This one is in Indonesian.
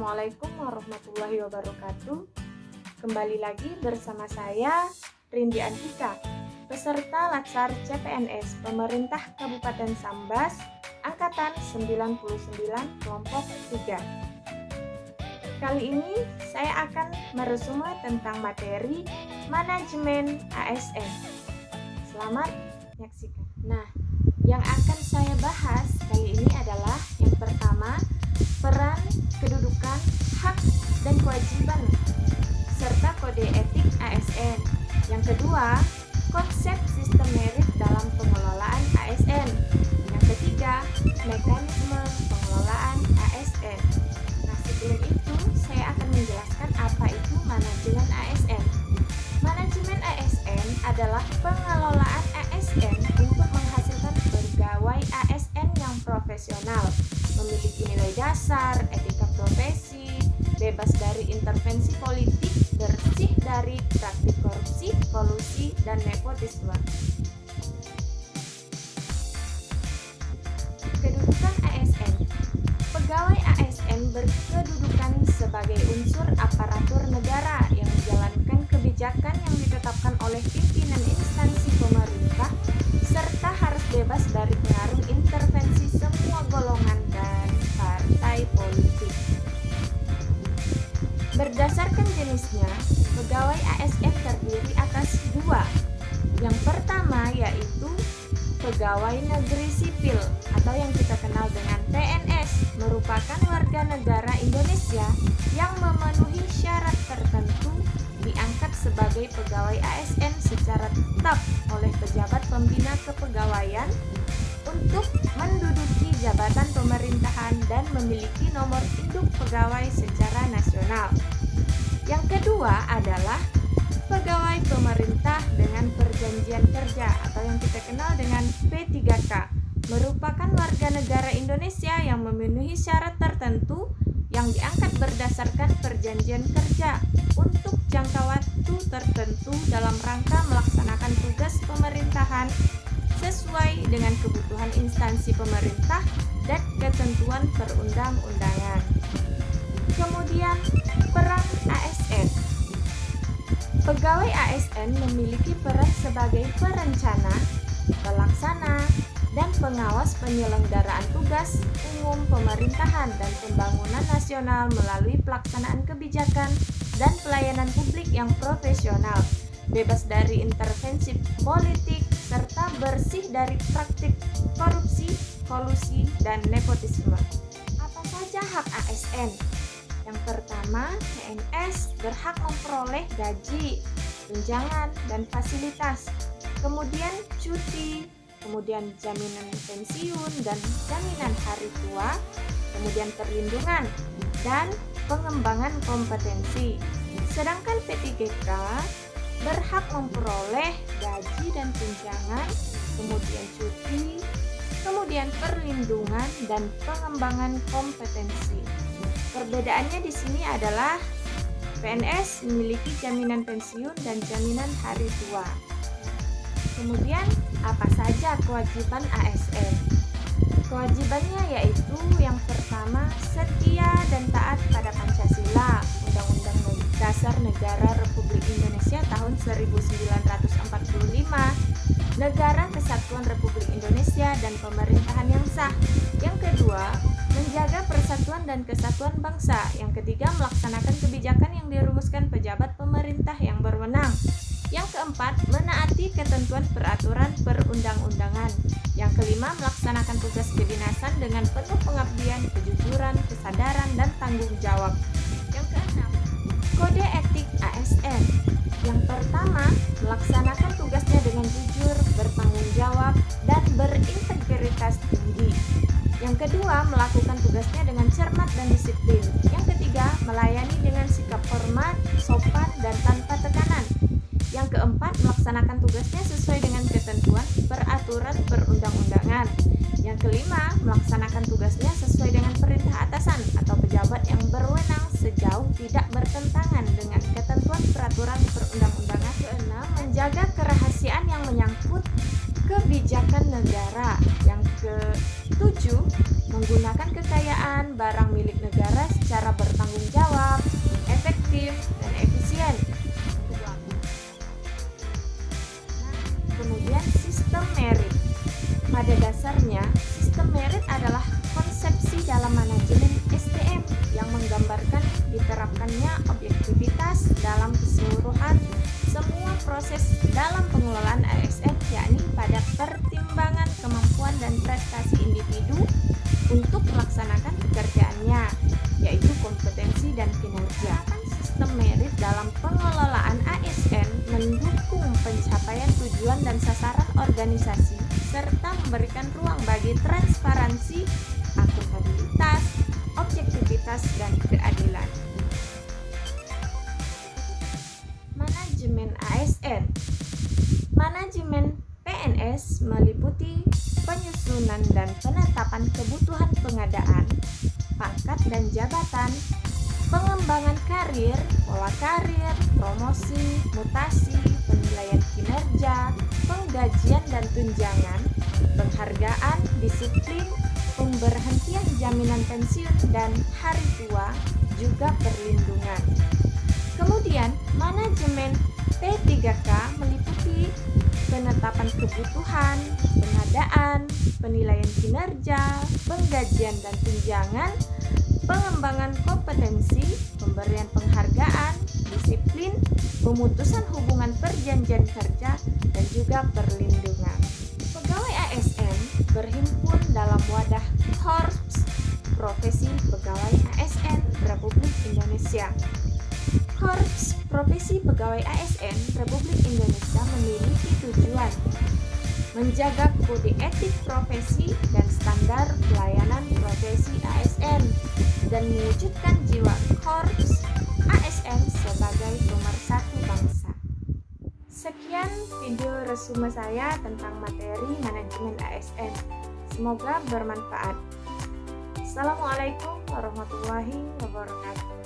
Assalamualaikum warahmatullahi wabarakatuh. Kembali lagi bersama saya Rindi Antika, peserta Latsar CPNS Pemerintah Kabupaten Sambas Angkatan 99 Kelompok 3. Kali ini saya akan meresume tentang materi Manajemen ASN. Selamat menyaksikan. Nah, yang akan saya bahas kali ini adalah yang pertama, peran, kedudukan, hak, dan kewajiban serta kode etik ASN. Yang kedua, konsep sistem merit dalam pengelolaan ASN. Yang ketiga, mekanisme pengelolaan ASN. Nah, sebelum itu saya akan menjelaskan apa itu manajemen ASN. Manajemen ASN adalah pengelolaan ASN untuk menghasilkan pegawai ASN yang profesional, memiliki nilai dasar, etika profesi, bebas dari intervensi politik, bersih dari praktik korupsi, kolusi, dan nepotisme. Kedudukan ASN. Pegawai ASN berkedudukan sebagai unsur aparatur negara yang menjalankan kebijakan yang ditetapkan oleh pimpinan instansi pemerintah serta harus bebas dari pengaruh intervensi semua golongan dan partai politik. Berdasarkan jenisnya, pegawai ASN terdiri atas dua. Yang pertama yaitu pegawai negeri sipil atau yang kita kenal dengan PNS, merupakan warga negara Indonesia yang memenuhi syarat tertentu diangkat sebagai pegawai ASN secara tetap oleh pejabat pembina kepegawaian untuk menduduki jabatan pemerintahan dan memiliki nomor induk pegawai secara nasional. Yang kedua adalah pegawai pemerintah dengan perjanjian kerja atau yang kita kenal dengan P3K, merupakan warga negara Indonesia yang memenuhi syarat tertentu yang diangkat berdasarkan perjanjian kerja untuk jangka waktu tertentu dalam rangka melaksanakan tugas pemerintahan sesuai dengan kebutuhan instansi pemerintah dan ketentuan perundang-undangan. Kemudian, peran ASN. Pegawai ASN memiliki peran sebagai perencana, pelaksana, dan pengawas penyelenggaraan tugas umum pemerintahan dan pembangunan nasional melalui pelaksanaan kebijakan dan pelayanan publik yang profesional, bebas dari intervensi politik, serta bersih dari praktik korupsi, kolusi, dan nepotisme. Apa saja hak ASN? Yang pertama, PNS berhak memperoleh gaji, tunjangan, dan fasilitas. Kemudian cuti, kemudian jaminan pensiun dan jaminan hari tua, kemudian perlindungan dan pengembangan kompetensi. Sedangkan P3K berhak memperoleh gaji dan tunjangan, kemudian cuti, kemudian perlindungan dan pengembangan kompetensi. Perbedaannya di sini adalah PNS memiliki jaminan pensiun dan jaminan hari tua. Kemudian, apa saja kewajiban ASN? Kewajibannya yaitu yang pertama, setia dan taat pada Pancasila, Undang-Undang Dasar Negara Republik Indonesia tahun 1945, Negara Kesatuan Republik Indonesia, dan pemerintahan yang sah. Yang kedua, menjaga persatuan dan kesatuan bangsa. Yang ketiga, melaksanakan kebijakan yang dirumuskan pejabat pemerintah yang berwenang. Yang keempat, menaati ketentuan peraturan perundang-undangan. Yang kelima, melaksanakan tugas kedinasan dengan penuh pengabdian, kejujuran, kesadaran, dan tanggung jawab. Yang keenam, kode etik ASN. Yang pertama, melaksanakan tugasnya dengan jujur, bertanggung jawab, dan berintegritas tinggi. Yang kedua, melakukan tugasnya dengan cermat dan disiplin. Yang ketiga, melayani dengan sikap hormat, sopan, dan tanpa tekanan. Yang keempat, melaksanakan tugasnya sesuai dengan ketentuan peraturan perundang-undangan. Yang kelima, melaksanakan tugasnya sesuai dengan perintah atasan atau pejabat yang berwenang sejauh tidak bertentangan dengan ketentuan peraturan perundang-undangan. Keenam, menjaga kerahasiaan yang menyangkut kebijakan negara. Yang ketujuh, menggunakan kekayaan barang milik negara secara bertanggung jawab, efektif, dan efisien. Kemudian sistem merit. Pada dasarnya, sistem merit adalah konsepsi dalam manajemen SDM yang menggambarkan diterapkannya objektivitas dalam keseluruhan semua proses dalam pengelolaan ASN, yakni pada pertimbangan kemampuan dan prestasi individu untuk melaksanakan pekerjaannya, yaitu kompetensi dan kinerja. Sistem merit dalam pengelolaan ASN mendukung pencapaian tujuan dan sasaran organisasi serta memberikan ruang bagi transparansi, akuntabilitas, objektivitas, dan keadilan. Manajemen ASN. Manajemen PNS meliputi penyusunan dan penetapan kebutuhan pengadaan, pangkat dan jabatan, pengembangan karir, pola karir, promosi, mutasi, penilaian kinerja, penggajian dan tunjangan, penghargaan, disiplin, pemberhentian jaminan pensiun dan hari tua, juga perlindungan. Kemudian, manajemen P3K meliputi penetapan kebutuhan, pengadaan, penilaian kinerja, penggajian dan tunjangan, pengembangan kompetensi, pemberian penghargaan, disiplin, pemutusan hubungan perjanjian kerja, dan juga perlindungan. Pegawai ASN berhimpun dalam wadah Korps Profesi Pegawai ASN Republik Indonesia. Korps Profesi Pegawai ASN Republik Indonesia memiliki tujuan menjaga kode etik profesi dan standar pelayanan profesi ASN dan mewujudkan jiwa Korps ASN sebagai pemersatu bangsa. Sekian video resume saya tentang materi manajemen ASN. Semoga bermanfaat. Assalamualaikum warahmatullahi wabarakatuh.